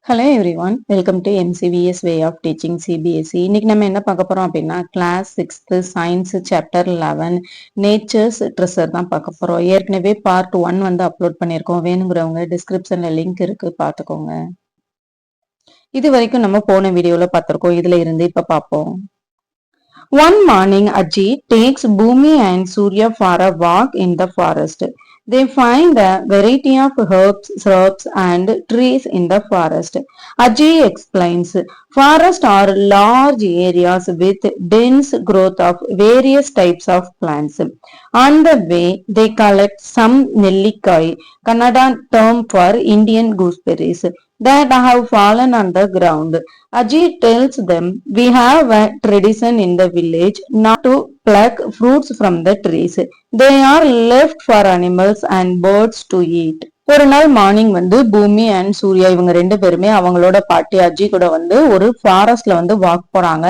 Hello everyone, welcome to MCVS way of teaching CBSE. இன்னைக்கு நம்ம என்ன பார்க்க போறோம் அப்படின்னா class 6th science chapter 11 nature's treasure தான் பார்க்க போறோம். ஏற்கனவே பார்ட் 1 வந்து அப்லோட் பண்ணியிருக்கோம். வேணுங்கிறவங்க டிஸ்கிரிப்ஷன்ல லிங்க் இருக்கு, பார்த்துக்கோங்க. இது வரைக்கும் நம்ம போன வீடியோல பார்த்திருக்கோம். இதுல இருந்து இப்ப பார்ப்போம். One morning, Ajit takes Bhumi and Surya for a walk in the forest. They find a variety of herbs, shrubs, and trees in the forest. Ajit explains, forests are large areas with dense growth of various types of plants. On the way, they collect some Nellikai, Kannada term for Indian gooseberries, that have fallen on the ground. Ajit tells them, we have a tradition in the village not to pluck fruits from the trees. They are left for animals and birds to eat. ஒரு நாள் morning வந்து பூமி and Surya இவங்க ரெண்டு பேருமே அவங்களோட பாட்டி அஜி கூட வந்து ஒரு ஃபாரஸ்ட்ல வந்து வாக் போறாங்க.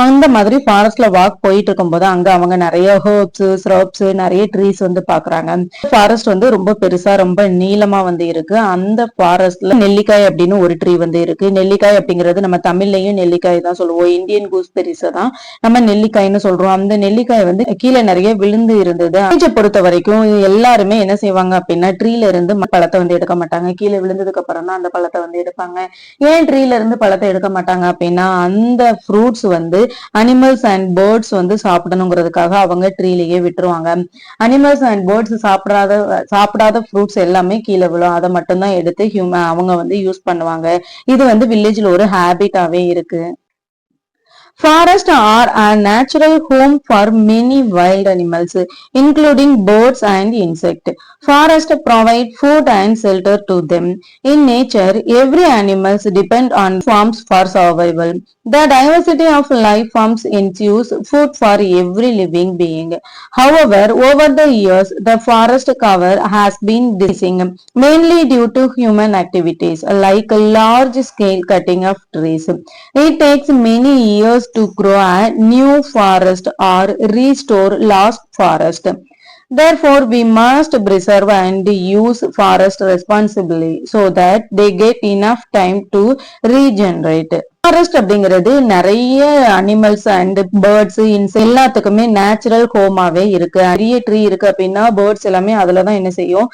அந்த மாதிரி ஃபாரஸ்ட்ல வாக் போயிட்டு இருக்கும் போது அங்க அவங்க நிறைய ஹர்ப்ஸ், ஸ்ரப்ஸ், நிறைய ட்ரீஸ் வந்து பாக்குறாங்க. ஃபாரஸ்ட் வந்து ரொம்ப பெருசா ரொம்ப நீளமா வந்து இருக்கு. அந்த ஃபாரஸ்ட்ல நெல்லிக்காய் அப்படின்னு ஒரு ட்ரீ வந்து இருக்கு. நெல்லிக்காய் அப்படிங்கிறது நம்ம தமிழ்லயும் நெல்லிக்காய் தான் சொல்லுவோம். இந்தியன் கூஸ்பெரிஸ் தான் நம்ம நெல்லிக்காய்னு சொல்றோம். அந்த நெல்லிக்காய் வந்து கீழே நிறைய விழுந்து இருந்தது. பொறுத்த வரைக்கும் எல்லாருமே என்ன செய்வாங்க அப்படின்னா ட்ரீல இருந்து பழத்தை வந்து எடுக்க மாட்டாங்க. கீழே விழுந்ததுக்கு அப்புறம் தான் அந்த பழத்தை வந்து எடுப்பாங்க. ஏன் ட்ரீல இருந்து பழத்தை எடுக்க மாட்டாங்க அப்படின்னா அந்த ஃப்ரூட்ஸ் வந்து அனிமல்ஸ் அண்ட் பேர்ட்ஸ் வந்து சாப்பிடணுங்கிறதுக்காக அவங்க ட்ரீலயே விட்டுருவாங்க. அனிமல்ஸ் அண்ட் பேர்ட்ஸ் சாப்பிடாத ஃப்ரூட்ஸ் எல்லாமே கீழே விழும். அதை மட்டும்தான் எடுத்து அவங்க வந்து யூஸ் பண்ணுவாங்க. இது வந்து வில்லேஜ்ல ஒரு ஹேபிட்டாவே இருக்கு. Forests are a natural home for many wild animals, including birds and insects. Forests provide food and shelter to them. In nature, every animal depends on farms for survival. The diversity of life forms ensures food for every living being. However, over the years, the forest cover has been decreasing, mainly due to human activities like large-scale cutting of trees. It takes many years to grow a new forest or restore lost forest. Therefore, we must preserve and use forest responsibly so that they get enough time to regenerate. Forest அப்படிங்கிறது நிறைய animals and birds எல்லாத்துக்குமே natural ஹோமாவே இருக்கு. நிறைய tree இருக்கு அப்படின்னா birds எல்லாமே அதுலதான் என்ன செய்யும்,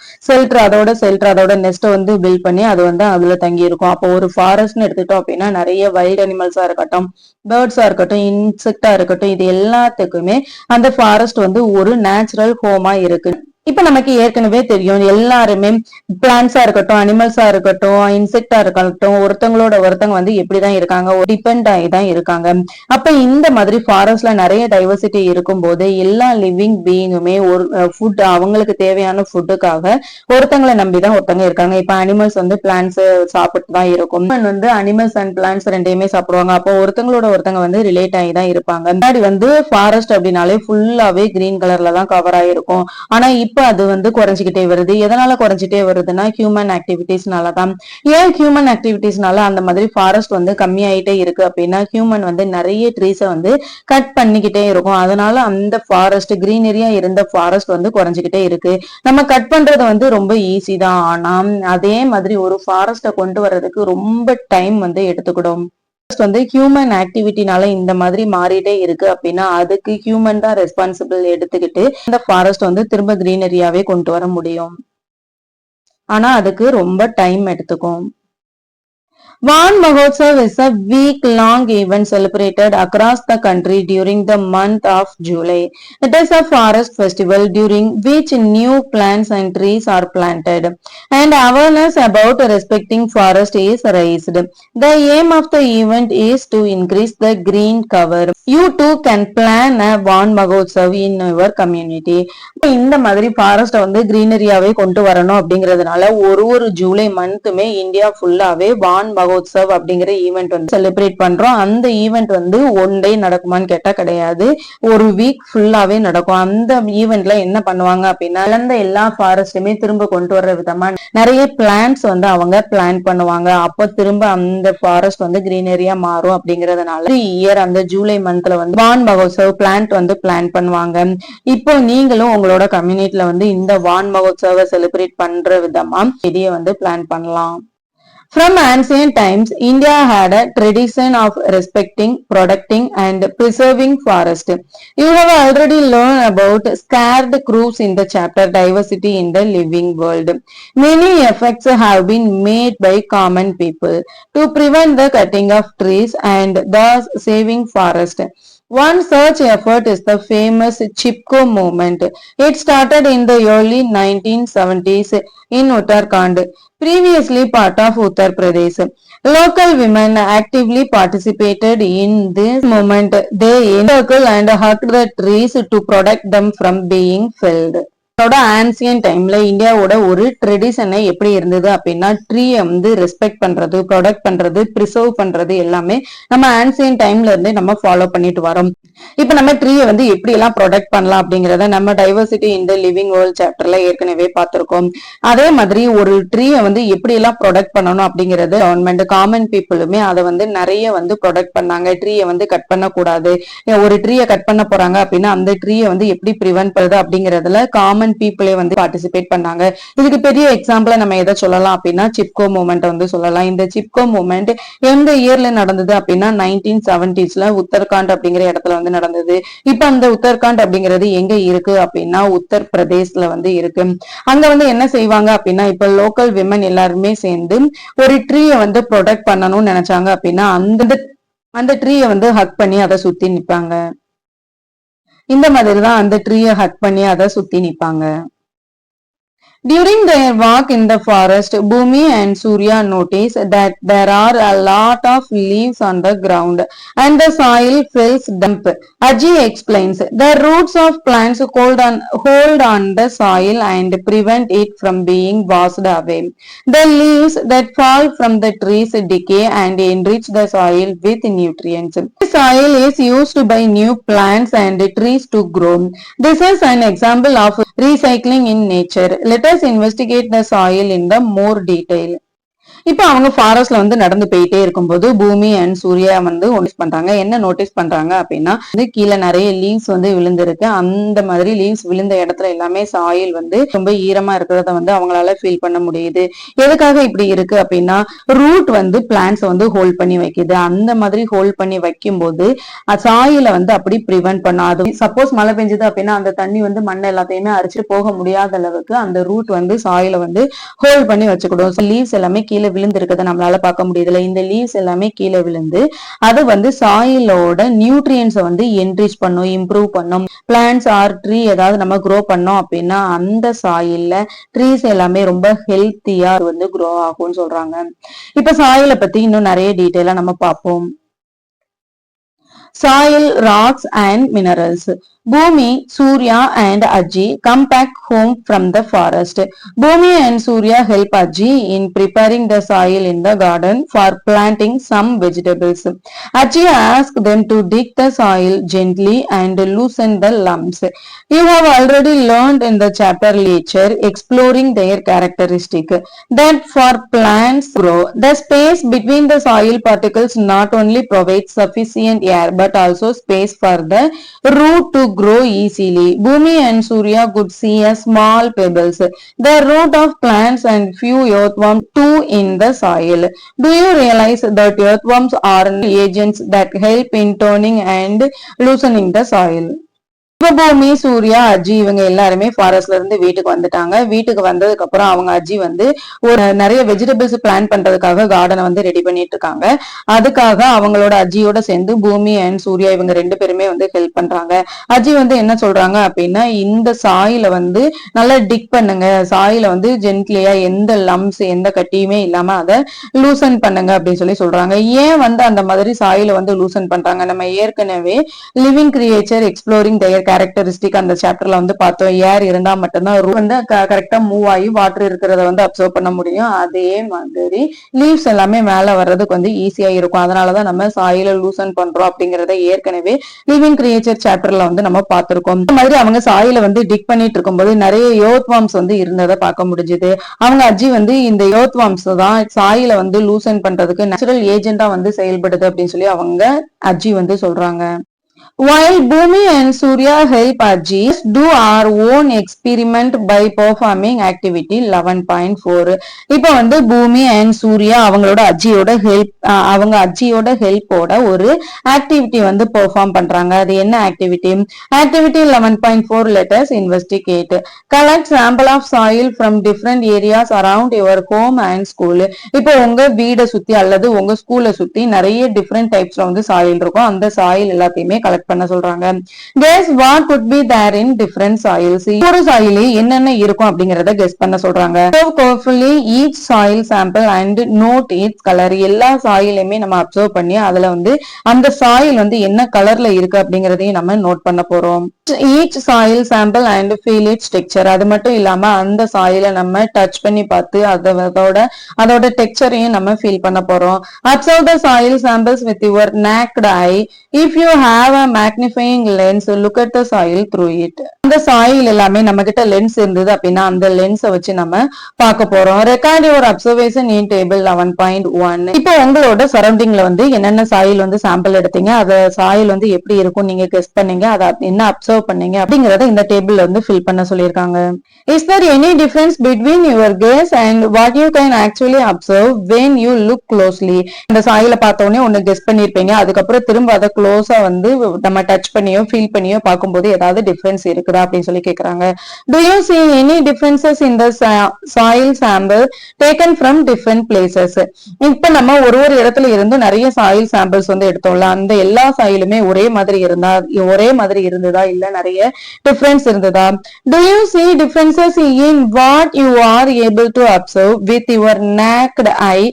அதோட நெஸ்ட் வந்து பில்ட் பண்ணி அது வந்து அதுல தங்கி இருக்கும். அப்போ ஒரு ஃபாரஸ்ட்னு எடுத்துட்டோம் அப்படின்னா நிறைய வைல்ட் அனிமல்ஸா இருக்கட்டும், பேர்ட்ஸா இருக்கட்டும், இன்செக்டா இருக்கட்டும், இது எல்லாத்துக்குமே அந்த ஃபாரஸ்ட் வந்து ஒரு நேச்சுரல் ஹோமா இருக்கு. இப்ப நமக்கு ஏற்கனவே தெரியும், எல்லாருமே பிளான்ஸா இருக்கட்டும், அனிமல்ஸா இருக்கட்டும், இன்செக்டா இருக்கட்டும், ஒருத்தங்களோட ஒருத்தங்க வந்து எப்படிதான் இருக்காங்க, டிபெண்ட் ஆகி தான் இருக்காங்க. அப்ப இந்த மாதிரி ஃபாரஸ்ட்ல நிறைய டைவர்சிட்டி இருக்கும் போது எல்லா லிவிங் பீயிங்குமே ஒரு ஃபுட், அவங்களுக்கு தேவையான ஃபுட்டுக்காக ஒருத்தங்களை நம்பிதான் ஒருத்தங்க இருக்காங்க. இப்ப அனிமல்ஸ் வந்து பிளான்ஸ் சாப்பிட்டு தான் இருக்கும். வந்து அனிமல்ஸ் அண்ட் பிளான்ஸ் ரெண்டையுமே சாப்பிடுவாங்க. அப்போ ஒருத்தங்களோட ஒருத்தங்க வந்து ரிலேட் ஆகி தான் இருப்பாங்க. முன்னாடி வந்து ஃபாரஸ்ட் அப்படின்னாலே ஃபுல்லாவே கிரீன் கலர்ல தான் கவர் ஆயிருக்கும். ஆனா இப்ப அது வந்து குறைஞ்சிக்கிட்டே வருது. எதனால குறைஞ்சிட்டே வருதுன்னா ஹியூமன் ஆக்டிவிட்டிஸ்னாலதான். ஏன் ஹியூமன் ஆக்டிவிட்டிஸ்னால அந்த மாதிரி ஃபாரஸ்ட் வந்து கம்மியாயிட்டே இருக்கு அப்படின்னா ஹியூமன் வந்து நிறைய ட்ரீஸை வந்து கட் பண்ணிக்கிட்டே இருக்கும். அதனால அந்த ஃபாரஸ்ட் கிரீனரியா இருந்த ஃபாரஸ்ட் வந்து குறைஞ்சிக்கிட்டே இருக்கு. நம்ம கட் பண்றது வந்து ரொம்ப ஈஸி தான். ஆனா அதே மாதிரி ஒரு ஃபாரஸ்ட கொண்டு வர்றதுக்கு ரொம்ப டைம் வந்து எடுத்துக்கிடும். வந்து ஹியூமன் ஆக்டிவிட்டினால இந்த மாதிரி மாறிட்டே இருக்கு அப்படின்னா அதுக்கு ஹியூமன் தான் ரெஸ்பான்சிபிள் எடுத்துக்கிட்டு இந்த ஃபாரஸ்ட் வந்து திரும்ப கிரீனரியாவே கொண்டு வர முடியும். ஆனா அதுக்கு ரொம்ப டைம் எடுத்துக்கும். Van Mahotsav is a week-long event celebrated across the country during the month of July. It is a forest festival during which new plants and trees are planted, and awareness about respecting forest is raised. The aim of the event is to increase the green cover. You too can plan a Van Mahotsav in your community. இந்த மாதிரி ஃபாரஸ்ட வந்து கிரீனரியாவே கொண்டு வரணும் அப்படிங்கிறதுனால ஒரு July மந்த்துமே India ஃபுல்லாவே வான் மகோத்சவ் அப்படிங்கிற event வந்து செலிப்ரேட் பண்றோம். அந்த ஈவெண்ட் வந்து ஒன் டே நடக்குமான்னு கேட்டா கிடையாது, ஒரு வீக் ஃபுல்லாவே நடக்கும். அந்த ஈவெண்ட்ல என்ன பண்ணுவாங்க அப்படின்னா இழந்த எல்லா ஃபாரஸ்டுமே திரும்ப கொண்டு வர்ற விதமா நிறைய பிளான்ஸ் வந்து அவங்க பிளான் பண்ணுவாங்க. அப்போ திரும்ப அந்த ஃபாரஸ்ட் வந்து கிரீனரியா மாறும். அப்படிங்கறதுனால இயர் அந்த ஜூலை மந்த்ல வந்து வான் மகோத்சவ் பிளான்ட் வந்து பிளான் பண்ணுவாங்க. இப்போ நீங்களும் உங்களோட கம்யூனிட்டில வந்து இந்த வான் மகோத்சவ செலிப்ரேட் பண்ற விதமா இதைய வந்து பிளான் பண்ணலாம். From ancient times, India had a tradition of respecting, protecting, and preserving forest. You have already learned about scared crops in the chapter Diversity in the Living World. Many efforts have been made by common people to prevent the cutting of trees and thus saving forest. One such effort is the famous Chipko movement. It started in the early 1970s in Uttarakhand, previously part of Uttar Pradesh. Local women actively participated in this movement. They encircled and hugged the trees to protect them from being felled. Ancient டைம்ல இந்தியாவோட ஒரு ட்ரெடிஷனை எப்படி இருந்தது அப்படின்னா ட்ரீயை வந்து respect பண்றது, protect பண்றது, ப்ரிசர்வ் பண்றது எல்லாமே நம்ம ஆன்சியன் டைம்ல இருந்தே நம்ம ஃபாலோ பண்ணிட்டு வரோம். இப்ப நம்ம ட்ரீயை வந்து எப்படி எல்லாம் ப்ரொடெக்ட் பண்ணலாம் அப்படிங்கறத நம்ம diversity in the living world சாப்டர்ல ஏற்கனவே பார்த்திருக்கோம். அதே மாதிரி ஒரு ட்ரீயை வந்து எப்படி எல்லாம் ப்ரொடெக்ட் பண்ணணும் அப்படிங்கறது கவர்மெண்ட் காமன் பீப்புளுமே அதை வந்து நிறைய வந்து ப்ரொடெக்ட் பண்ணாங்க. ட்ரீயை வந்து கட் பண்ணக்கூடாது, ஒரு ட்ரீயை கட் பண்ண போறாங்க அப்படின்னா அந்த ட்ரீயை வந்து எப்படி ப்ரிவென்ட் பண்ணுறது அப்படிங்கறதுல காமன் பீப்புளே வந்து பார்ட்டிசிபேட் பண்ணாங்க. இதுக்கு பெரிய எக்ஸாம்பிளா நம்ம எதை சொல்லலாம் அப்படின்னா சிப்கோ மூவ்மெண்ட் வந்து சொல்லலாம். இந்த சிப்கோ மூவ்மெண்ட் எந்த இயர்ல நடந்தது அப்படின்னா 1970s உத்தரகாண்ட் அப்படிங்கிற இடத்துல வந்து நடந்தது. இப்ப அந்த உத்தரகாண்ட் அப்படிங்கிறது எங்க இருக்கு அப்படின்னா உத்தர் பிரதேஷ்ல வந்து இருக்கு. அங்க வந்து என்ன செய்வாங்க அப்படின்னா இப்ப லோக்கல் விமன் எல்லாருமே சேர்ந்து ஒரு ட்ரீயை வந்து ப்ரொடெக்ட் பண்ணணும்னு நினைச்சாங்க அப்படின்னா அந்த ட்ரீயை வந்து ஹக் பண்ணி அதை சுத்தி நிப்பாங்க. இந்த மாதிரிதான் அந்த ட்ரீயை ஹக் பண்ணி அதை சுத்தி நிப்பாங்க. During their walk in the forest, Bhumi and Surya notice that there are a lot of leaves on the ground and the soil feels damp. Aji explains, the roots of plants hold on the soil and prevent it from being washed away. The leaves that fall from the trees decay and enrich the soil with nutrients. The soil is used by new plants and trees to grow. This is an example of recycling in nature. Let us investigate the soil in the more detail. இப்ப அவங்க ஃபாரஸ்ட்ல வந்து நடந்து போயிட்டே இருக்கும்போது பூமி and Surya வந்து notice பண்றாங்க. என்ன நோட்டீஸ் பண்றாங்க அப்படின்னா வந்து கீழே நிறைய லீவ்ஸ் வந்து விழுந்திருக்கு. அந்த மாதிரி லீவ்ஸ் விழுந்த இடத்துல எல்லாமே சாயில் வந்து ரொம்ப ஈரமா இருக்கிறத வந்து அவங்களால ஃபீல் பண்ண முடியுது. எதுக்காக இப்படி இருக்கு அப்படின்னா ரூட் வந்து பிளான்ட்ஸ் வந்து ஹோல்ட் பண்ணி வைக்குது. அந்த மாதிரி ஹோல்ட் பண்ணி வைக்கும் போது சாயில வந்து அப்படி ப்ரிவென்ட் பண்ணும். அது சப்போஸ் மழை பெஞ்சது அப்படின்னா அந்த தண்ணி வந்து மண்ணை எல்லாத்தையுமே அரிச்சுட்டு போக முடியாத அளவுக்கு அந்த ரூட் வந்து சாயில வந்து ஹோல்ட் பண்ணி வச்சுக்கிடும். லீவ்ஸ் எல்லாமே கீழே விழுந்திருக்கிறத நம்மளால பார்க்க முடியுதுல. இந்த லீவ்ஸ் எல்லாமே கீழே விழுந்து அது வந்து சாயிலோட நியூட்ரியன்ஸை வந்து என்ரிச் பண்ணும், இம்ப்ரூவ் பண்ணும். பிளான்ட்ஸ் ஆர் ட்ரீ ஏதாவது நம்ம க்ரோ பண்ணோம் அப்படின்னா அந்த சாயில்ல ட்ரீஸ் எல்லாமே ரொம்ப ஹெல்த்தியா வந்து க்ரோ ஆகும்னு சொல்றாங்க. இப்ப சாயிலை பத்தி இன்னும் நிறைய டீட்டெயிலா நம்ம பார்ப்போம். Soil, rocks and minerals. Bhumi, Surya and Aji come back home from the forest. Bhumi and Surya help Aji in preparing the soil in the garden for planting some vegetables. Aji asks them to dig the soil gently and loosen the lumps. You have already learned in the chapter Nature, exploring their characteristic, that for plants grow, the space between the soil particles not only provides sufficient air but also space for the root to grow easily. Bhumi and Surya could see a small pebbles, the root of plants and few earthworms too in the soil. Do you realize that earthworms are agents that help in turning and loosening the soil? பூமி, சூர்யா, அஜி இவங்க எல்லாருமே ஃபாரஸ்ட்ல இருந்து வீட்டுக்கு வந்துட்டாங்க. வீட்டுக்கு வந்ததுக்கு அப்புறம் அவங்க அஜி வந்து ஒரு நிறைய வெஜிடபிள்ஸ் பிளான் பண்றதுக்காக கார்டனை வந்து ரெடி பண்ணிட்டு இருக்காங்க. அதுக்காக அவங்களோட அஜியோட சேர்ந்து பூமி அண்ட் சூர்யா இவங்க ரெண்டு பேருமே வந்து ஹெல்ப் பண்றாங்க. அஜி வந்து என்ன சொல்றாங்க அப்படின்னா இந்த சாயில வந்து நல்லா டிக் பண்ணுங்க, சாயில வந்து ஜென்ட்லியா எந்த லம்ஸ் எந்த கட்டியுமே இல்லாம அதை லூசன் பண்ணுங்க அப்படின்னு சொல்லி சொல்றாங்க. ஏன் வந்து அந்த மாதிரி சாயில வந்து லூசன் பண்றாங்க? நம்ம ஏற்கனவே living creature exploring their characteristic அந்த சாப்டர்ல வந்து பார்த்தோம். ஏர் இருந்தா மட்டும்தான் வந்து கரெக்டா மூவ் ஆகி வாட்டர் இருக்கிறத வந்து அப்சர்வ் பண்ண முடியும். அதே மாதிரி லீவ்ஸ் எல்லாமே மேல வர்றதுக்கு வந்து ஈஸியா இருக்கும். அதனாலதான் நம்ம சாயில லூசன் பண்றோம் அப்படிங்கறத ஏற்கனவே லிவிங் கிரியேச்சர் சாப்டர்ல வந்து நம்ம பார்த்திருக்கோம். இந்த மாதிரி அவங்க சாயில வந்து டிக் பண்ணிட்டு இருக்கும்போது நிறைய எர்த்வார்ம்ஸ் வந்து இருந்ததை பார்க்க முடிஞ்சது. அவங்க அஜி வந்து இந்த எர்த்வார்ம்ஸ் தான் சாயில வந்து லூசன் பண்றதுக்கு நேச்சுரல் ஏஜென்டா வந்து செயல்படுது அப்படின்னு சொல்லி அவங்க அஜி வந்து சொல்றாங்க. While Bhumi and Surya help Ajji do our own experiment by performing activity 11.4. இப்போ வந்து பூமி அண்ட் சூர்யா அவங்களோட அஜியோட ஹெல்ப்போட ஒரு ஆக்டிவிட்டி வந்து பெர்ஃபார்ம் பண்றாங்க. அது என்ன activity? Activity 11.4 let us investigate. Collect sample of soil from different areas around your home and school. இப்போ உங்க வீடை சுத்தி அல்லது உங்க ஸ்கூலை சுத்தி நிறைய டிஃப்ரெண்ட் டைப்ஸ்ல வந்து சாயில் இருக்கும். அந்த சாயில் எல்லாத்தையுமே கலெக்ட் பண்ண சொல்றாங்க. guess what could be there in different soils. ஒரு சாயில என்னென்ன இருக்கும் அப்படிங்கறத கெஸ் பண்ண சொல்றாங்க. observe carefully each soil sample and note its color. எல்லா சாயிலுமே நம்ம அப்சர்வ் பண்ணி அதுல வந்து அந்த சாயில் வந்து என்ன கலர்ல இருக்கு அப்படிங்கறதையும் நம்ம நோட் பண்ண போறோம். each soil sample and feel its texture. அது மட்டும் இல்லாம அந்த சாயில நம்ம டச் பண்ணி பார்த்து அதோட டெக்ஸ்சரையும் நம்ம ஃபீல் பண்ண போறோம். observe the soil samples with your naked eye. if you have a magnifying lens, look at the soil through it. அந்த சாயில் எல்லாமே நம்ம கிட்ட லென்ஸ் இருந்தது அப்படின்னா அந்த லென்ஸை வச்சு நம்ம பார்க்க போறோம். Record your observation in table 11.1. இப்போ உங்களோட சரௌண்டிங்ல வந்து என்னென்ன சாயில் வந்து சாம்பிள் எடுத்தீங்க, அத சாயில் வந்து எப்படி இருக்கும் நீங்க கெஸ் பண்ணீங்க, அதை என்ன அப்சர்வ் பண்ணீங்க அப்படிங்கறத இந்த டேபிள்ல வந்து ஃபில் பண்ண சொல்லியிருக்காங்க. Is there any difference between your guess and what you can actually observe when you look closely? இந்த சாயில பார்த்த உடனே ஒன்னு கெஸ் பண்ணிருப்பீங்க, அதுக்கப்புறம் திரும்ப அதை க்ளோஸா வந்து நம்ம டச் பண்ணியோ ஃபீல் பண்ணியோ பார்க்கும்போது ஏதாவது டிஃபரன்ஸ் இருக்குதா அப்படின்னு சொல்லி கேக்குறாங்க. do you see any differences in the soil sample taken from different places? இப்ப நம்ம ஒரு இடத்துல இருந்து நிறைய சாயில் சாம்பிள்ஸ் வந்து எடுத்தோம்ல, அந்த எல்லா சாயிலுமே ஒரே மாதிரி இருந்ததா இல்ல நிறைய டிஃபரன்ஸ் இருந்ததா? do you see differences in what you are able to observe with your naked eye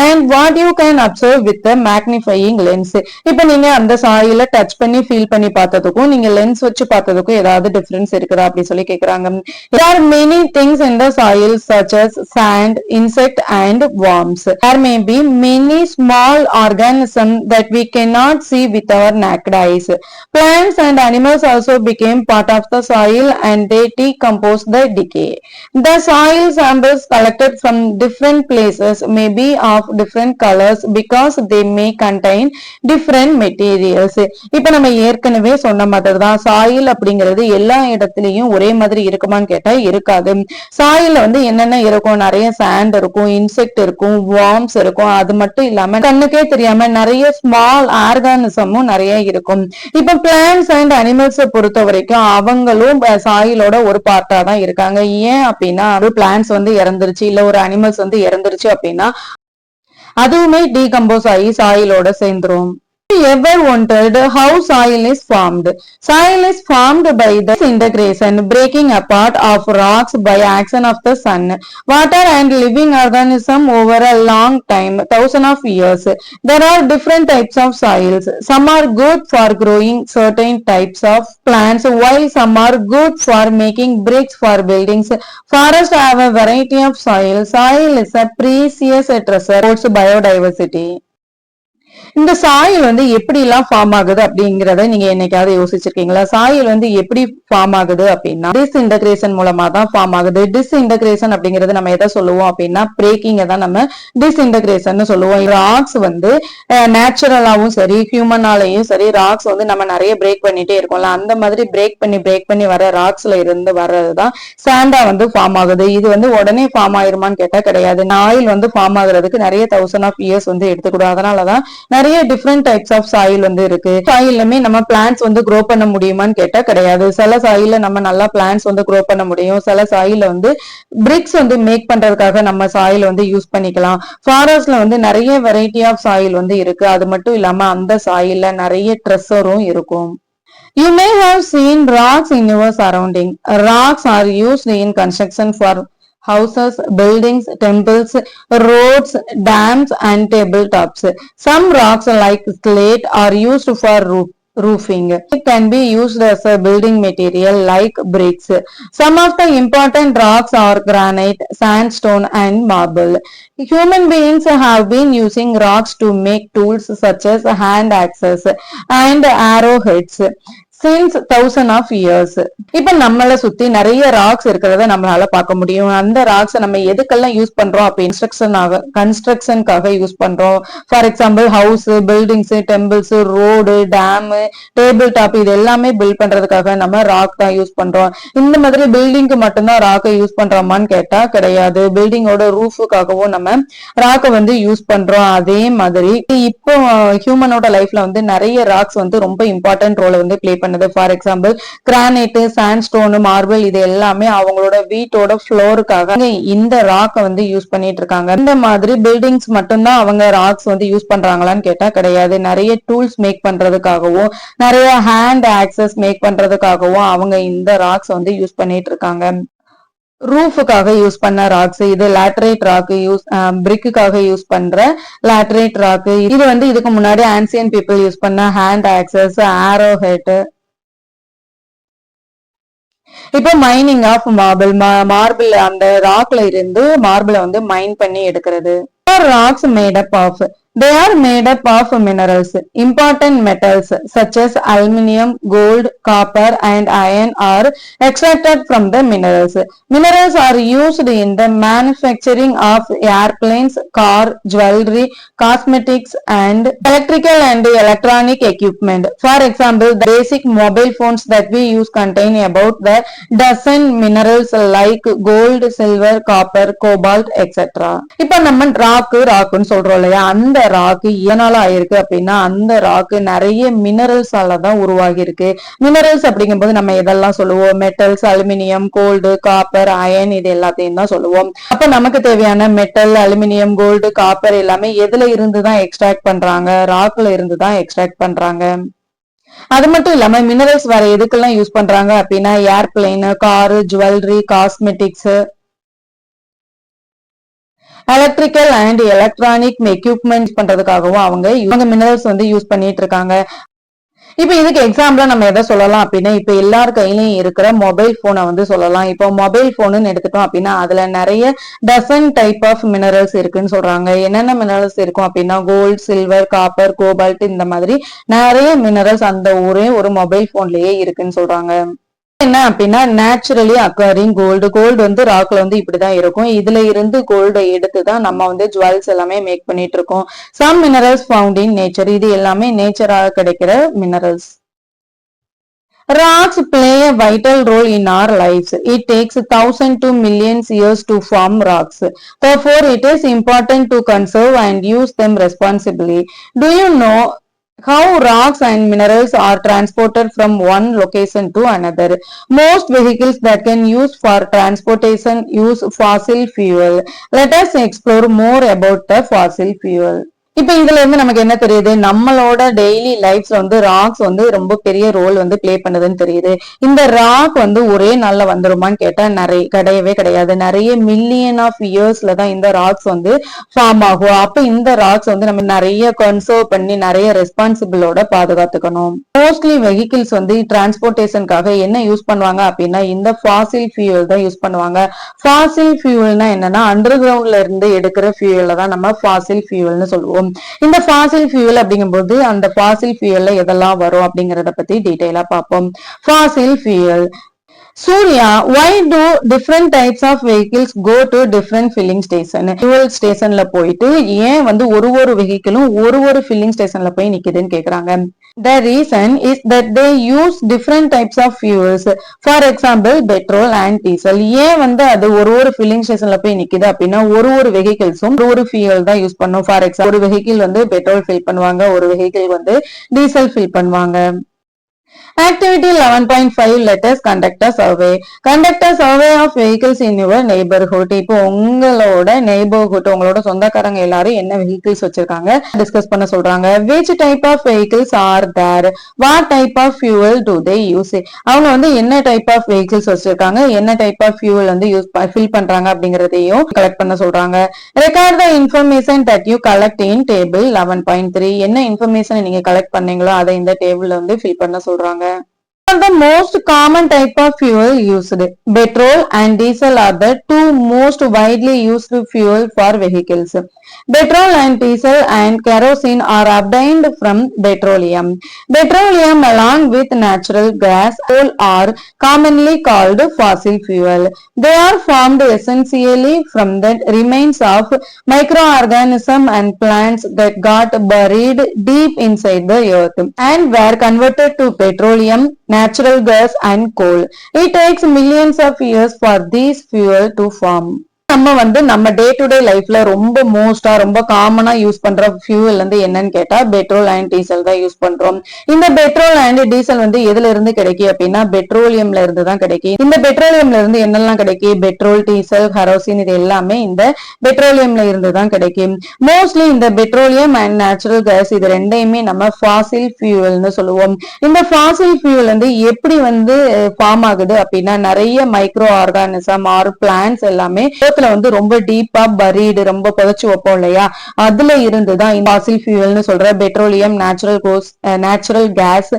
and what you can observe with the magnifying lens? இப்ப நீங்க அந்த சாயில டச் பண்ணி ஃபீல் பண்ணி பார்த்ததுக்கும் நீங்க லென்ஸ் வச்சு பார்த்ததுக்கும் ஏதாவது டிஃபரன்ஸ் இருக்குதா அப்படி சொல்லி கேக்குறாங்க. there are many things in the soil such as sand, insect and worms. there may be many small organisms that we cannot see with our naked eyes. plants and animals also became part of the soil and they decompose the decay. the soil samples collected from different places may be of different colors because they may contain different materials. இப்ப நம்ம ஏற்கனவே சொன்ன மாதிரி தான் soil அப்படிங்கிறது எல்லா இடத்துலயும் ஒரே மாதிரி இருக்குமான்னு கேட்டா இருக்காது. சாயில வந்து என்னென்ன இருக்கும், நிறைய சாண்ட் இருக்கும், இன்செக்ட் இருக்கும், வார்ம்ஸ் இருக்கும். அது மட்டும் இல்லாம கண்ணுக்கே தெரியாம நிறைய ஸ்மால் ஆர்கானிசமும் நிறைய இருக்கும். இப்ப பிளான்ட்ஸ் அண்ட் அனிமல்ஸ் பொறுத்த வரைக்கும் அவங்களும் சாயிலோட ஒரு பார்ட்டா தான் இருக்காங்க. ஏன் அப்படின்னா ஒரு பிளான்ட்ஸ் வந்து இறந்துருச்சு இல்ல ஒரு அனிமல்ஸ் வந்து இறந்துருச்சு அப்படின்னா அதுவுமே டீகம்போஸ் ஆகி சாயிலோட சேர்ந்துரும். ever wondered how soil is formed? Soil is formed by the disintegration, breaking apart of rocks by action of the sun, water and living organism over a long time, thousands of years. There are different types of soils. Some are good for growing certain types of plants, while some are good for making bricks for buildings. Forests have a variety of soil. Soil is a precious treasure for biodiversity. இந்த soil வந்து எப்படி எல்லாம் form ஆகுது அப்படிங்கறத நீங்க என்னைக்காவது யோசிச்சிருக்கீங்களா? Soil வந்து எப்படி ஃபார்ம் ஆகுது அப்படின்னா டிஸ்இன்டகிரேஷன் மூலமா தான் ஃபார்ம் ஆகுது. டிஸ்இன்டகிரேஷன் அப்படிங்கறது நம்ம எதை சொல்லுவோம் அப்படின்னா பிரேக்கிங் தான் நம்ம டிஸ்இன்டகிரேஷன் சொல்லுவோம். ராக்ஸ் வந்து நேச்சுரலாவும் சரி ஹியூமனாலையும் சரி ராக்ஸ் வந்து நம்ம நிறைய பிரேக் பண்ணிட்டே இருக்கோம்ல, அந்த மாதிரி பிரேக் பண்ணி வர ராக்ஸ்ல இருந்து வர்றதுதான் சாண்டா வந்து ஃபார்ம் ஆகுது. இது வந்து உடனே ஃபார்ம் ஆயிருமான்னு கேட்டா கிடையாது. ஆயில் வந்து ஃபார்ம் ஆகுறதுக்கு நிறைய தௌசண்ட் ஆஃப் இயர்ஸ் வந்து எடுத்துக்கூடும். அதனாலதான் நிறைய டிஃப்ரெண்ட் டைப்ஸ் ஆஃப் சாயில் வந்து இருக்கு. சாயிலுமே நம்ம பிளான்ட்ஸ் வந்து க்ரோ பண்ண முடியுமான்னு கேட்டா கிடையாது. சில சாயில நம்ம நல்லா பிளான்ட்ஸ் வந்து க்ரோ பண்ண முடியும். சில சாயில வந்து பிரிக்ஸ் வந்து மேக் பண்றதுக்காக நம்ம சாயில் வந்து யூஸ் பண்ணிக்கலாம். ஃபாரஸ்ட்ல வந்து நிறைய வெரைட்டி ஆஃப் சாயில் வந்து இருக்கு. அது மட்டும் இல்லாம அந்த சாயில்ல நிறைய ட்ரெஷரும் இருக்கும். You may have seen rocks in your surrounding. Rocks are used in construction for houses, buildings, temples, roads, dams and tabletops. Some rocks like slate are used for roofing. It can be used as a building material like bricks. Some of the important rocks are granite, sandstone and marble. Human beings have been using rocks to make tools such as hand axes and arrowheads. since thousands of years. இப்ப நம்மள சுத்தி நிறைய rocks இருக்கிறத நம்மளால பார்க்க முடியும். அந்த rocks நம்ம எதுக்கெல்லாம் யூஸ் பண்றோம் அப்ப கன்ஸ்ட்ரக்ஷனுக்காக யூஸ் பண்றோம். For example house, buildings, temples, road, dam, table top இது எல்லாமே பில்ட் பண்றதுக்காக நம்ம ராக் தான் யூஸ் பண்றோம். இந்த மாதிரி பில்டிங்க்கு மட்டும்தான் ராக்கை யூஸ் பண்றோமான்னு கேட்டா கிடையாது. பில்டிங்கோட ரூஃபுக்காகவும் நம்ம ராக்கை வந்து யூஸ் பண்றோம். அதே மாதிரி இப்போ ஹியூமனோட லைஃப்ல வந்து நிறைய ராக்ஸ் வந்து ரொம்ப இம்பார்ட்டன்ட் ரோல் வந்து பிளே பண்ணுது. For example granite, sandstone, marble இது எல்லாமே அவங்களோட வீட்டோட ஃப்ளோருக்காக இந்த ராக்கை வந்து யூஸ் பண்ணிட்டு இருக்காங்க. இந்த மாதிரி பில்டிங்ஸ் மட்டும்தான் அவங்க ராக்ஸ் வந்து யூஸ் பண்றாங்களான்னு கேட்டா கிடையாது. நிறைய டூல்ஸ் மேக் பண்றதுக்காகவும் நிறைய ஹேண்ட் ஆக்சஸ் மேக் பண்றதுக்காகவும் அவங்க இந்த ராக்ஸ் வந்து யூஸ் பண்ணிட்டு இருக்காங்க. ரூஃபுக்காக யூஸ் பண்ண ராக்ஸ் இது லேட்டரைட் ராக், பிரிக்குக்காக யூஸ் பண்ற லேட்டரைட் ராக். இது வந்து இதுக்கு முன்னாடி ஆன்சியன் பீப்புள் யூஸ் பண்ண ஹேண்ட் ஆக்சஸ், ஆரோ ஹெட். இப்போ மைனிங் ஆஃப் மார்பிள் அந்த ராக்ல இருந்து மார்பிளை வந்து மைன் பண்ணி எடுக்கிறது. Rocks made up of. They are made up of minerals. Important metals such as aluminium, gold, copper and iron are extracted from the minerals. Minerals are used in the manufacturing of airplanes, car, jewelry, cosmetics and electrical and electronic equipment. For example, the basic mobile phones that we use contain about the dozen minerals like gold, silver, copper, cobalt, etc. இப்ப நம்ம ராக்குன்னு சொல்றோம் இல்லையா, அந்த ராக்கு எதனால ஆயிருக்கு அப்படின்னா அந்த ராக்கு நிறைய மினரல்ஸால தான் உருவாகி இருக்கு. மினரல்ஸ் அப்படிங்கும்போது நம்ம எதெல்லாம் சொல்லுவோம், metals, aluminium, gold, copper, iron இது எல்லாத்தையும் தான் சொல்லுவோம். அப்ப நமக்கு தேவையான மெட்டல், அலுமினியம், கோல்டு, காப்பர் எல்லாமே எதுல இருந்து தான் எக்ஸ்ட்ராக்ட் பண்றாங்க, ராக்ல இருந்து தான் எக்ஸ்ட்ராக்ட் பண்றாங்க. அது மட்டும் இல்லாம மினரல்ஸ் வேற எதுக்கெல்லாம் யூஸ் பண்றாங்க அப்படின்னா airplane, car, jewellery, cosmetics, electrical and electronic equipment பண்றதுக்காகவும் அவங்க மினரல்ஸ் வந்து யூஸ் பண்ணிட்டு இருக்காங்க. இப்ப இதுக்கு எக்ஸாம்பிளா நம்ம எதை சொல்லலாம் அப்படின்னா இப்ப எல்லார் கையிலயும் இருக்கிற மொபைல் போனை வந்து சொல்லலாம். இப்போ மொபைல் போனுன்னு எடுத்துட்டோம் அப்படின்னா அதுல நிறைய டசன் டைப் ஆஃப் மினரல்ஸ் இருக்குன்னு சொல்றாங்க. என்னென்ன மினரல்ஸ் இருக்கும் அப்படின்னா கோல்டு, சில்வர், காப்பர், கோபால்ட் இந்த மாதிரி நிறைய மினரல்ஸ் அந்த ஒரே ஒரு மொபைல் போன்லயே இருக்குன்னு சொல்றாங்க. என்ன அப்படின்னா நேச்சுரலி அக்கரிங் கோல்டு வந்து ராக்ல வந்து இப்படிதான் இருக்கும். இதுல இருந்து கோல்டை எடுத்துதான் நம்ம வந்து ஜுவல்ஸ் எல்லாமே மேக் பண்ணிட்டு இருக்கோம். Some minerals found in nature இது எல்லாமே நேச்சராக கிடைக்கிற minerals. Rocks play a vital role in our lives. It takes 1,000 to millions years to form rocks. Therefore, it is important to conserve and use them responsibly. Do you know how rocks and minerals are transported from one location to another? Most vehicles that can use for transportation use fossil fuel. Let us explore more about the fossil fuel. இப்ப இதுல இருந்து நமக்கு என்ன தெரியுது, நம்மளோட daily லைஃப்ல வந்து rocks வந்து ரொம்ப பெரிய ரோல் வந்து பிளே பண்ணுதுன்னு தெரியுது. இந்த ராக் வந்து ஒரே நாள்ல வந்துருமான்னு கேட்டா கிடையவே கிடையாது. நிறைய மில்லியன் ஆஃப் இயர்ஸ்ல தான் இந்த ராக்ஸ் வந்து ஃபார்ம் ஆகும். அப்ப இந்த ராக்ஸ் வந்து நம்ம நிறைய கன்சர்வ் பண்ணி நிறைய ரெஸ்பான்சிபிளோட பாதுகாத்துக்கணும். மோஸ்ட்லி வெஹிக்கிள்ஸ் வந்து டிரான்ஸ்போர்டேஷனுக்காக என்ன யூஸ் பண்ணுவாங்க அப்படின்னா இந்த ஃபாசில் ஃபியூல் தான் யூஸ் பண்ணுவாங்க. ஃபாசில் ஃபியூல்னா என்னன்னா அண்டர் கிரவுண்ட்ல இருந்து எடுக்கிற ஃபியூல தான் நம்ம ஃபாசில் ஃபியூல்னு சொல்லுவோம். இந்த ஃபாசில் ஃபியூல் அப்படிங்கும்போது அந்த ஃபாசில் ஃபியூல்ல எதெல்லாம் வரும் அப்படிங்கறத பத்தி டீடைலா பார்ப்போம். Fazil fuel. Surya, why do different types of vehicles go to different filling station? Fuel stationல போயிட்டு ஏன் வந்து ஒரு வெஹிக்கிளும் ஒரு filling stationல போய் நிக்குதுன்னு கேக்குறாங்க. The reason is that they use different types of fuels. For example, petrol and diesel. ஏன் வந்து அது ஒரு filling stationல போய் நிக்குது அப்படின்னா ஒரு வெஹிக்கிள்ஸும் ஒரு fuel தான் யூஸ் பண்ணும். ஃபார் எக்ஸாம்பிள் ஒரு வெஹிக்கிள் வந்து பெட்ரோல் ஃபில் பண்ணுவாங்க, ஒரு வெஹிக்கிள் வந்து டீசல் ஃபில் பண்ணுவாங்க. Activity 11.5 let us conduct a survey. Conduct a survey of vehicles in your neighborhood. இப்போ உங்களோட neighborhood உங்களோட சொந்தக்காரங்க எல்லாரும் என்ன vehicles வச்சிருக்காங்க டிஸ்கஸ் பண்ண சொல்றாங்க. Which type of vehicles are there? What type of fuel do they use? அவங்க வந்து என்ன type of vehicles வச்சிருக்காங்க, என்ன type of fuel வந்து fill பண்றாங்க அப்படிங்கறதையும் கலெக்ட் பண்ண சொல்றாங்க. Record the information that you collect in table 11.3. என்ன இன்ஃபர்மேஷன் நீங்க கலெக்ட் பண்ணீங்களோ அதை இந்த டேபிள்ல வந்து ஃபில் பண்ண சொல்றாங்க. are the most common type of fuel used. Petrol and diesel are the two most widely used fuel for vehicles. Petrol and diesel and kerosene are obtained from petroleum. Petroleum along with natural gas, coal are commonly called fossil fuel. They are formed essentially from the remains of microorganisms and plants that got buried deep inside the earth and were converted to petroleum, natural gas and coal. It takes millions of years for these fuel to form. நம்ம வந்து நம்ம day to day லைஃப்ல ரொம்ப மோஸ்டா ரொம்ப காமனா use பண்ற fuel வந்து என்னன்னு கேட்டா பெட்ரோல் அண்ட் டீசல் தான் யூஸ் பண்றோம். இந்த பெட்ரோல் அண்ட் டீசல் வந்து எதுல இருந்து கிடைக்கும் அப்படின்னா பெட்ரோலியம்ல இருந்து தான் கிடைக்கும். இந்த பெட்ரோலியம்ல இருந்து என்னெல்லாம் கிடைக்கும்? பெட்ரோல், டீசல், கெரோசின் இது எல்லாமே இந்த பெட்ரோலியம்ல இருந்து தான் கிடைக்கும். மோஸ்ட்லி இந்த பெட்ரோலியம் அண்ட் நேச்சுரல் கேஸ் இது ரெண்டையுமே நம்ம ஃபாசில் ஃபியூவல்னு சொல்லுவோம். இந்த ஃபாசில் ஃபியூவல் வந்து எப்படி வந்து ஃபார்ம் ஆகுது அப்படின்னா நிறைய மைக்ரோ ஆர்கானிசம் ஆர் பிளான்ட்ஸ் எல்லாமே வந்து ரொம்ப டீப்பா பரீடு ரொம்ப புதைச்சு வைப்போம் இல்லையா, அதுல இருந்துதான் ஃபாசில் ஃபியூவல்னு சொல்ற பெட்ரோலியம், நேச்சுரல் கேஸ்,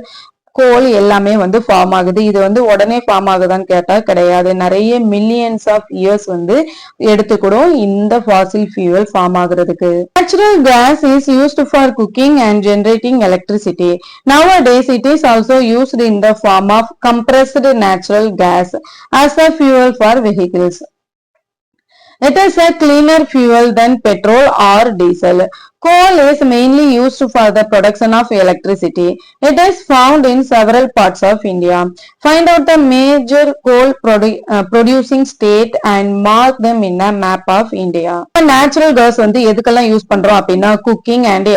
கோல் எல்லாமே வந்து ஃபார்ம் ஆகுது. இது வந்து உடனே ஃபார்ம் ஆகுதான்னு கேட்டா கிடையாது. நிறைய மில்லியன்ஸ் ஆஃப் இயர்ஸ் வந்து எடுத்துக்கூடும் இந்த ஃபாசில் ஃபியூவல் ஃபார்ம் ஆகுறதுக்கு. Natural gas is used for cooking and generating electricity. Nowadays, it is also used in the form of compressed natural gas as a fuel for vehicles. It is a cleaner fuel than petrol or diesel. Coal is mainly used for the production of electricity. It is found in several parts of India. Find out the major coal producing state and mark them in a map of India. Natural gas வந்து எதுக்கெல்லாம் use பண்றோம் அப்படின்னா cooking and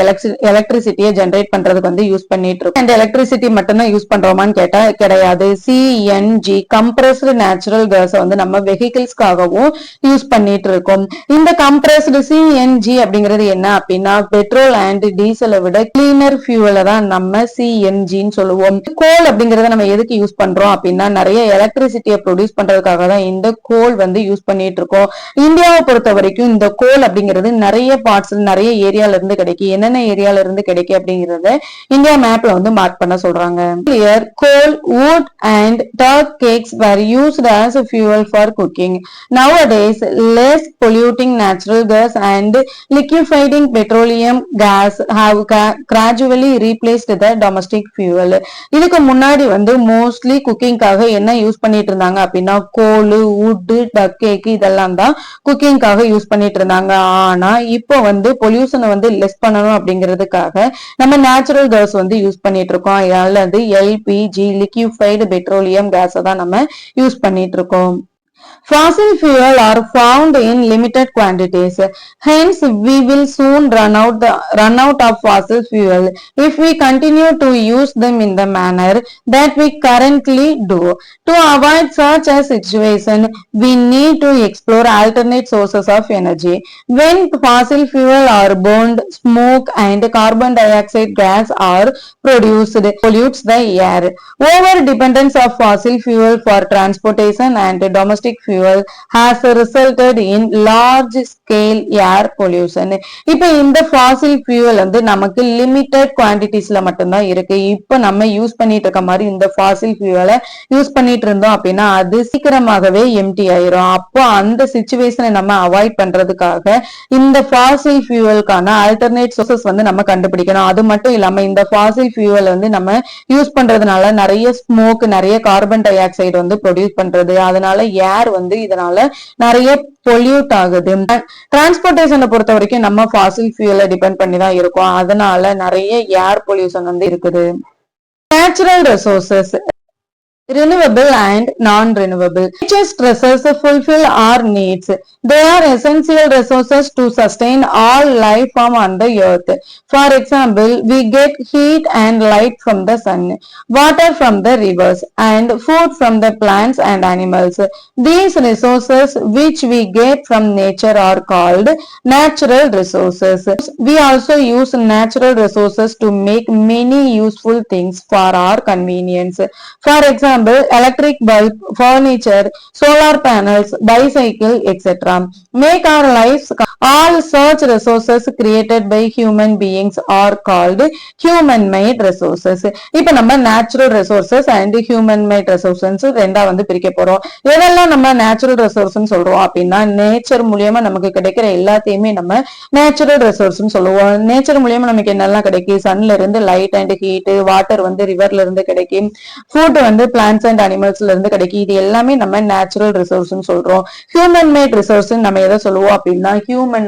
எலக்ட்ரிசிட்டியை generate பண்றதுக்கு வந்து use பண்ணிட்டு இருக்கோம். And electricity மட்டும் தான் யூஸ் பண்றோமான்னு கேட்டா கிடையாது. CNG கம்ப்ரஸ்டு நேச்சுரல் கேஸ் வந்து நம்ம வெஹிக்கிள்ஸ்க்காகவும் யூஸ் பண்ணிட்டு இருக்கோம். இந்த கம்ப்ரஸ்டு CNG அப்படிங்கிறது என்ன அப்படின்னா பெட்ரோல் அண்ட் டீசலை விட கிளீனர் ஃபியூவலை தான் நம்ம CNGன்னு சொல்லுவோம். கோல் அப்படிங்கறத நம்ம எதுக்கு யூஸ் பண்றோம் அப்படின்னா நிறைய எலக்ட்ரிசிட்டியை ப்ரொடியூஸ் பண்றதுக்காக தான் இந்த கோல் வந்து யூஸ் பண்ணிட்டு இருக்கோம். இந்தியாவை பொறுத்த வரைக்கும் இந்த கோல் அப்படிங்கிறது நிறைய பார்ட்ஸ் நிறைய ஏரியால இருந்து கிடைக்கும். என்னென்ன ஏரியால இருந்து கிடைக்கும் அப்படிங்கறத இந்தியா மேப்ல வந்து மார்க் பண்ண சொல்றாங்க. கோல், wood and turf cakes were used as a fuel for cooking. Nowadays, less polluting natural gas and liquefying petroleum gas have gradually replaced the domestic fuel. இதுக்கு முன்னாடி வந்து மோஸ்ட்லி குக்கிங்காக என்ன யூஸ் பண்ணிட்டு இருந்தாங்க அப்படின்னா கோல், வுட், டக் கேக் இதெல்லாம் தான் குக்கிங்காக use பண்ணிட்டு இருந்தாங்க. ஆனா இப்போ வந்து பொல்யூஷனை வந்து லெஸ் பண்ணணும் அப்படிங்கிறதுக்காக நம்ம நேச்சுரல் கேஸ் வந்து யூஸ் பண்ணிட்டு இருக்கோம். அல்லது LPG liquefied petroleum gas தான் நம்ம யூஸ் பண்ணிட்டு இருக்கோம். Fossil fuel are found in limited quantities. Hence, we will soon run out of fossil fuel if we continue to use them in the manner that we currently do. To avoid such a situation, we need to explore alternate sources of energy. When fossil fuel are burned, smoke and carbon dioxide gas are produced, pollutes the air. Over dependence of fossil fuel for transportation and domestic fuel has resulted in large scale air pollution. இப்போ இந்த fossil fuel வந்து நமக்கு limited quantitiesல மட்டும்தான் இருக்கு. இப்போ நம்ம use பண்ணிட்டு இருக்க மாதிரி இந்த fossil fuel யூஸ் பண்ணிட்டு இருந்தோம் அப்படின்னா அது சீக்கிரமாகவே எம்டி ஆயிரும். அப்போ அந்த சிச்சுவேஷனை நம்ம அவாய்ட் பண்றதுக்காக இந்த fossil fuelக்கான ஆல்டர்னேட் சோர்சஸ் வந்து நம்ம கண்டுபிடிக்கணும். அது மட்டும் இல்லாம இந்த fossil fuel வந்து நம்ம யூஸ் பண்றதுனால நிறைய ஸ்மோக், நிறைய கார்பன் டை ஆக்சைடு வந்து ப்ரொடியூஸ் பண்றது, அதனால ஏர் வந்து இதனால நிறைய பொல்யூட் ஆகுது. டிரான்ஸ்போர்டேஷனை பொறுத்த வரைக்கும் நம்ம ஃபாசில் ஃபியூலை டிபெண்ட் பண்ணி தான் இருக்கோம். அதனால நிறைய ஏர் பொல்யூஷன் வந்து இருக்குது. Natural resources renewable and non-renewable. Nature's resources fulfill our needs. They are essential resources to sustain all life form on the earth. For example, we get heat and light from the sun, water from the rivers, and food from the plants and animals. These resources which we get from nature are called natural resources. We also use natural resources to make many useful things for our convenience. For example, example, electric bulb, furniture, solar panels, bicycle, etc. Make our lives. All such resources created by human beings are called human made resources. இப்ப நம்ம natural resources and human made resources ரெண்டா வந்து பிரிக்க போறோம். எதெல்லாம் நம்ம natural resources சொல்றோம் அப்படின்னா நேச்சர் மூலியமா நமக்கு கிடைக்கிற எல்லாத்தையுமே நம்ம நேச்சுரல் ரிசோர்ஸ்னு சொல்லுவோம். நேச்சர் மூலியமா நமக்கு என்னெல்லாம் கிடைக்கும்? சன்ல இருந்து லைட் அண்ட் ஹீட், வாட்டர் வந்து ரிவர்ல இருந்து கிடைக்கும், ஃபுட் வந்து பிளான்ட்ஸ் அண்ட் அனிமல்ஸ்ல இருந்து கிடைக்கும். இது எல்லாமே நம்ம நேச்சுரல் ரிசோர்ஸ்னு சொல்றோம். ஹியூமன் மேட் ரிசோர்ஸ் நம்ம எதை சொல்லுவோம் அப்படின்னா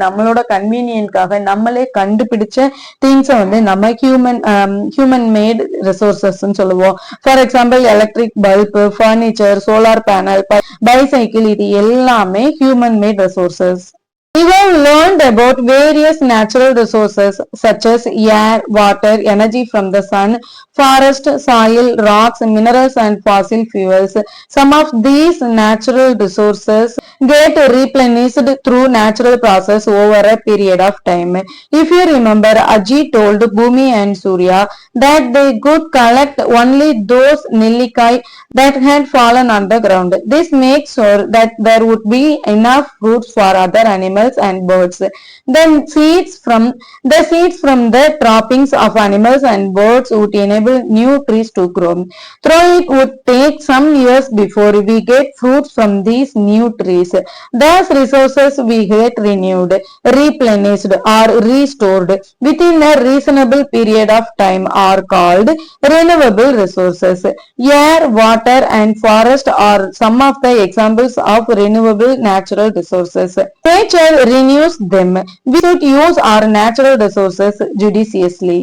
நம்மளோட கன்வீனியன்ட்காக நம்மளே கண்டுபிடிச்ச திங்ஸ் வந்து நம்ம ஹியூமன் மேட் ரிசோர்சஸ் சொல்லுவோம். For example electric bulb, furniture, solar panel, bicycle, இது எல்லாமே human mat resources. We have learned about various natural resources such as air, water, energy from the sun, forest, soil, rocks, minerals and fossil fuels. Some of these natural resources get replenished through natural process over a period of time. If you remember, Aji told Bhumi and Surya that they could collect only those nillikai that had fallen on the ground. This makes sure that there would be enough fruits for other animals and birds. Then the seeds from the droppings of animals and birds would enable new trees to grow. Though it would take some years before we get fruits from these new trees, those resources we get renewed, replenished or restored within a reasonable period of time are called renewable resources. Air, water and forest are some of the examples of renewable natural resources. Nature renews them. We should use our natural resources judiciously.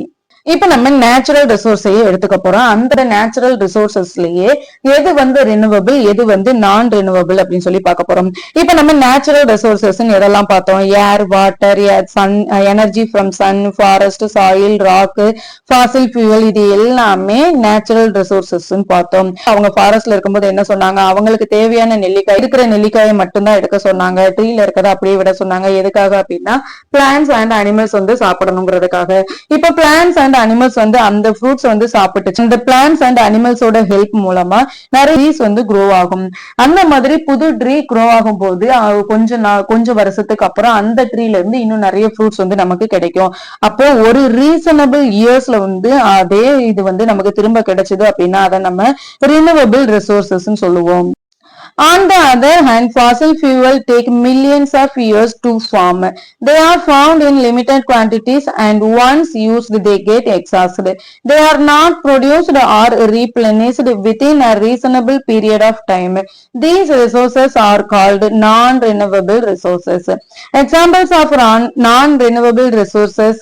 இப்ப நம்ம natural ரிசோர்ஸையே எடுத்துக்க போறோம். அந்த natural ரிசோர்சஸ்லயே எது வந்து renewable, எது வந்து நான் ரினுவபிள் அப்படின்னு சொல்லி பார்க்க போறோம். இப்ப நம்ம நேச்சுரல் ரிசோர்சஸ் எதெல்லாம் பார்த்தோம்? Air, water, sun, energy from sun, forest, soil, rock, fossil fuel, இது எல்லாமே நேச்சுரல் ரிசோர்சஸ் பார்த்தோம். அவங்க ஃபாரஸ்ட்ல இருக்கும்போது என்ன சொன்னாங்க? அவங்களுக்கு தேவையான நெல்லிக்காய், இருக்கிற நெல்லிக்காயை மட்டும்தான் எடுக்க சொன்னாங்க. ட்ரீல இருக்கிறத அப்படியே விட சொன்னாங்க. எதுக்காக அப்படின்னா பிளான்ட்ஸ் அண்ட் அனிமல்ஸ் வந்து சாப்பிடணுங்கிறதுக்காக. இப்ப பிளான்ட்ஸ் அண்ட் அனிமல்ஸ் வந்து அந்த ஃப்ரூட்ஸ் வந்து சாப்பிட்டுச்சு. இந்த பிளான்ட்ஸ் அண்ட் அனிமல்ஸோட ஹெல்ப் மூலமா நிறைய ட்ரீஸ் வந்து க்ரோ ஆகும். அந்த மாதிரி புது ட்ரீ க்ரோ ஆகும் போது கொஞ்சம் வருஷத்துக்கு அப்புறம் அந்த ட்ரீல இருந்து இன்னும் நிறைய ஃப்ரூட்ஸ் வந்து நமக்கு கிடைக்கும். அப்போ ஒரு ரீசனபிள் இயர்ஸ்ல வந்து அதே இது வந்து நமக்கு திரும்ப கிடைச்சது அப்படின்னா அதை நம்ம ரினியூவபிள் ரிசோர்சஸ் சொல்லுவோம். On the other hand, fossil fuel take millions of years to form. They are found in limited quantities and once used they get exhausted. They are not produced or replenished within a reasonable period of time. These resources are called non-renewable resources. Examples of non-renewable resources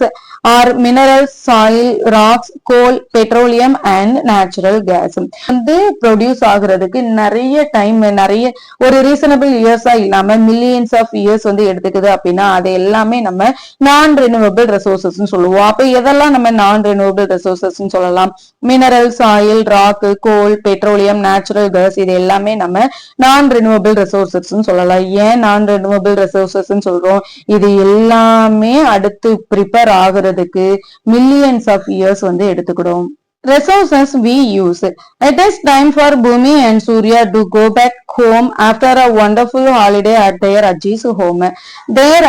are minerals, soil, rocks, coal, petroleum and natural gas. வந்து produce ஆகுறதுக்கு நிறைய time, நிறைய ஒரு reasonable இயர்ஸா இல்லாம millions of years வந்து எடுத்துக்குது அப்படின்னா அது எல்லாமே நம்ம நான் ரெனியூவபிள் ரிசோர்சஸ் சொல்லுவோம். அப்ப எதெல்லாம் நம்ம நான் ரெனியூவபிள் ரிசோர்சஸ் சொல்லலாம்? மினரல், சாயில், ராக், கோல், பெட்ரோலியம், நேச்சுரல் கேஸ், இது எல்லாமே நம்ம நான் ரெனியூவபிள் ரிசோர்சஸ் சொல்லலாம். ஏன் நான் ரெனியூவபிள் ரிசோர்சஸ் சொல்றோம்? இது எல்லாமே அடுத்து ப்ரிப்பேர் ஆகுறதுக்கு மில்லியன்ஸ் ஆஃப் இயர்ஸ் வந்து எடுத்துக்கிடும். Resources we use. It is time for Bhumi and Surya to go back home after a wonderful holiday at their Ajji's home. Their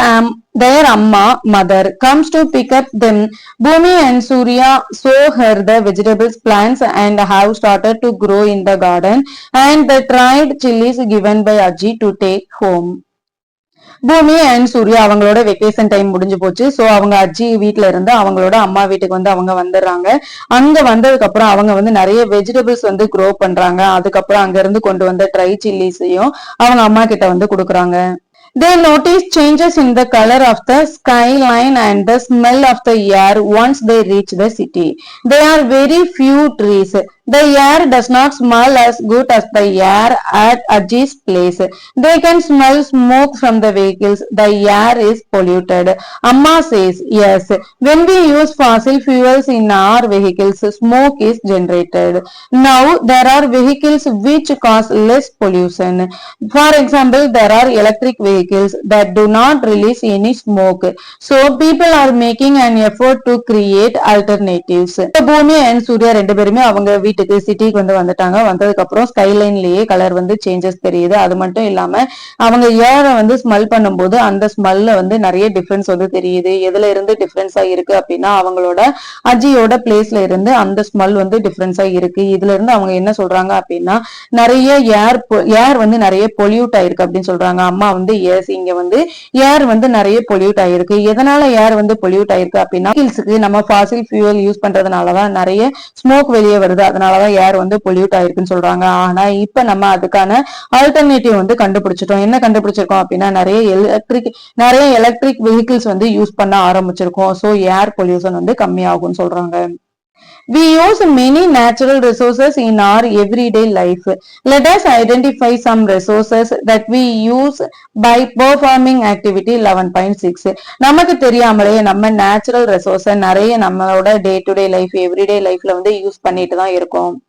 Amma, mother, comes to pick up them. Bhumi and Surya show her the vegetables, plants and have started to grow in the garden and the dried chilies given by Ajji to take home. பூமி and Surya அவங்களோட vacation time முடிஞ்சு போச்சு. So அவங்க அஜி வீட்டுல இருந்து அவங்களோட அம்மா வீட்டுக்கு வந்து அவங்க வந்துடுறாங்க. அங்க வந்ததுக்கு அப்புறம் அவங்க வந்து நிறைய வெஜிடபிள்ஸ் வந்து க்ரோ பண்றாங்க. அதுக்கப்புறம் அங்க இருந்து கொண்டு வந்த ட்ரை சில்லிஸையும் அவங்க அம்மா கிட்ட வந்து கொடுக்குறாங்க. They notice changes in the color of the skyline and the smell of the air once they reach the city. There are very few trees. The air does not smell as good as the air at Ajji's place. They can smell smoke from the vehicles. The air is polluted. Amma says, yes, when we use fossil fuels in our vehicles, smoke is generated. Now, there are vehicles which cause less pollution. For example, there are electric vehicles vehicles that do not release any smoke. So people are making an effort to create alternatives. பூமி and Surya ரெண்டு பேருமே அவங்க வீட்டுக்கு சிட்டிக்கு வந்துட்டாங்க. வந்ததுக்கு அப்புறம் ஸ்கைலைன்லயே colour changes தெரியுது. அது மட்டும் இல்லாம அவங்க ஏரை ஸ்மெல் பண்ணும்போது அந்த ஸ்மெல்ல நிறைய டிஃபரன்ஸ் தெரியுது. எதுல இருந்து டிஃபரன்ஸா இருக்கு அப்படின்னா அவங்களோட அஜியோட பிளேஸ்ல இருந்து அந்த ஸ்மெல் டிஃபரன்ஸா இருக்கு. இதுல இருந்து அவங்க என்ன சொல்றாங்க அப்படின்னா நிறைய ஏர் நிறைய பொல்யூட் ஆயிருக்கு அப்படின்னு சொல்றாங்க. அம்மா எஸ் இங்க ஏர் நிறைய பொல்யூட் ஆயிருக்கு. எதனால ஏர் பொல்யூட் ஆயிருக்கு அப்படின்னா ஹில்ஸுக்கு நம்ம ஃபாசில் ஃபியூல் யூஸ் பண்றதுனாலதான் நிறைய ஸ்மோக் வெளியே வருது. அதனாலதான் ஏர் பொல்யூட் ஆயிருக்குன்னு சொல்றாங்க. ஆனா இப்ப நம்ம அதுக்கான ஆல்டர்னேட்டிவ் கண்டுபிடிச்சிட்டோம். என்ன கண்டுபிடிச்சிருக்கோம் அப்படின்னா நிறைய எலக்ட்ரிக் வெஹிக்கிள்ஸ் யூஸ் பண்ண ஆரம்பிச்சிருக்கோம். சோ ஏர் பொல்யூஷன் கம்மியாகும்னு சொல்றாங்க. We use many natural resources in our everyday life. Let us identify some resources that we use by performing activity 11.6. நமக்கு தெரியாமலே நம்ம நேச்சுரல் ரிசோர்ஸ் நிறைய நம்மளோட day to day life everyday லைஃப்ல use பண்ணிட்டு தான் இருக்கோம்.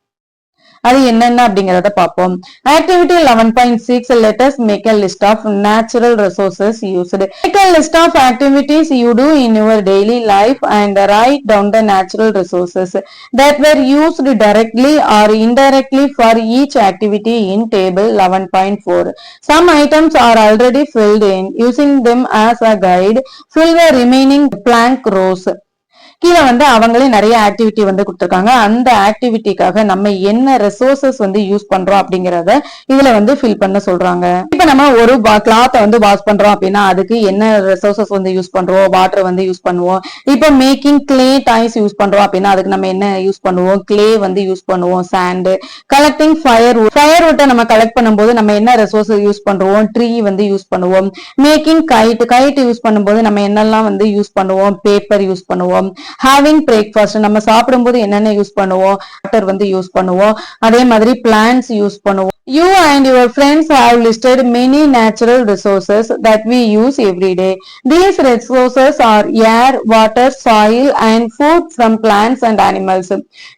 அது என்னென்ன அப்படிங்கறத பார்ப்போம். Activity 11.6 let us make a list of natural resources used. Make a list of activities you do in your daily life and write down the natural resources that were used directly or indirectly for each activity in table 11.4. Some items are already filled in. Using them as a guide, fill the remaining blank rows. கீழே அவங்களே நிறைய activity கொடுத்திருக்காங்க. அந்த ஆக்டிவிட்டிக்காக நம்ம என்ன resources use பண்றோம் அப்படிங்கறத இதுல ஃபில் பண்ண சொல்றாங்க. இப்ப நம்ம ஒரு கிளாத்தை வாஷ் பண்றோம் அப்படின்னா அதுக்கு என்ன ரிசோர்சஸ் யூஸ் பண்றோம்? வாட்டர் யூஸ் பண்ணுவோம். இப்ப மேக்கிங் கிளே டாய்ஸ் யூஸ் பண்றோம் அப்படின்னா அதுக்கு நம்ம என்ன யூஸ் பண்ணுவோம்? கிளே யூஸ் பண்ணுவோம். சாண்ட். கலெக்டிங் ஃபயர்வுட்டை நம்ம கலெக்ட் பண்ணும்போது நம்ம என்ன ரிசோர்ஸ் யூஸ் பண்றோம்? ட்ரீ யூஸ் பண்ணுவோம். மேக்கிங் கைட் யூஸ் பண்ணும்போது நம்ம என்னெல்லாம் யூஸ் பண்ணுவோம்? பேப்பர் யூஸ் பண்ணுவோம். ஹேவிங் பிரேக்ஃபாஸ்ட் நம்ம சாப்பிடும்போது என்னென்ன யூஸ் பண்ணுவோம்? வாட்டர் யூஸ் பண்ணுவோம். அதே மாதிரி பிளான்ட்ஸ் யூஸ் பண்ணுவோம். You and your friends have listed many natural resources that we use every day. These resources are air, water, soil and food from plants and animals.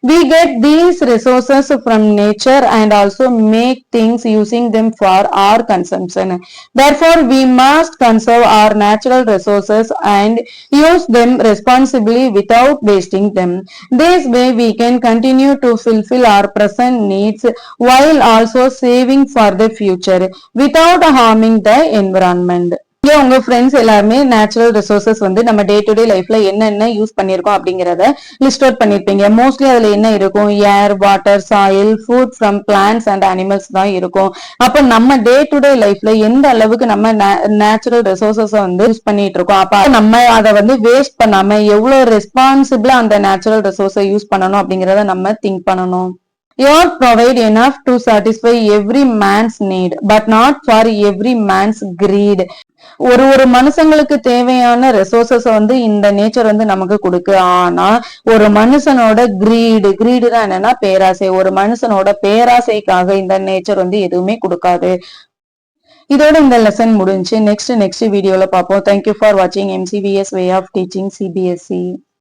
We get these resources from nature and also make things using them for our consumption. Therefore, we must conserve our natural resources and use them responsibly without wasting them. This way we can continue to fulfill our present needs while also saving for the future without harming the environment. உங்க friends எல்லாருமே natural resources நம்ம day to day லைஃப்ல என்னென்ன use பண்ணிருக்கோம் அப்படிங்கறத list out பண்ணிருப்பீங்க. Mostly அதுல என்ன இருக்கும்? Air, water, soil, food from plants and animals தான் இருக்கும். அப்ப நம்ம டே டு டே லைஃப்ல எந்த அளவுக்கு நம்ம நேச்சுரல் ரிசோர்சஸ் யூஸ் பண்ணிட்டு இருக்கோம். அப்ப நம்ம அதை வேஸ்ட் பண்ணாம எவ்வளவு ரெஸ்பான்சிபிளா அந்த நேச்சுரல் ரிசோர்ஸை யூஸ் பண்ணணும் அப்படிங்கறத நம்ம திங்க் பண்ணணும். Earth provide enough to satisfy every man's need, but not for every man's greed. ஒரு மனுஷங்களுக்கு தேவையான ரிசோர்சஸ் இந்த நேச்சர் நமக்கு கொடுக்கு. ஆனா ஒரு மனுஷனோட கிரீடு தான் என்னன்னா பேராசை. ஒரு மனுஷனோட பேராசைக்காக இந்த நேச்சர் எதுவுமே கொடுக்காது. இதோட இந்த லெசன் முடிஞ்சு. நெக்ஸ்ட் வீடியோல பார்ப்போம். தேங்க்யூ ஃபார் வாட்சிங் MCVS way of teaching CBSE.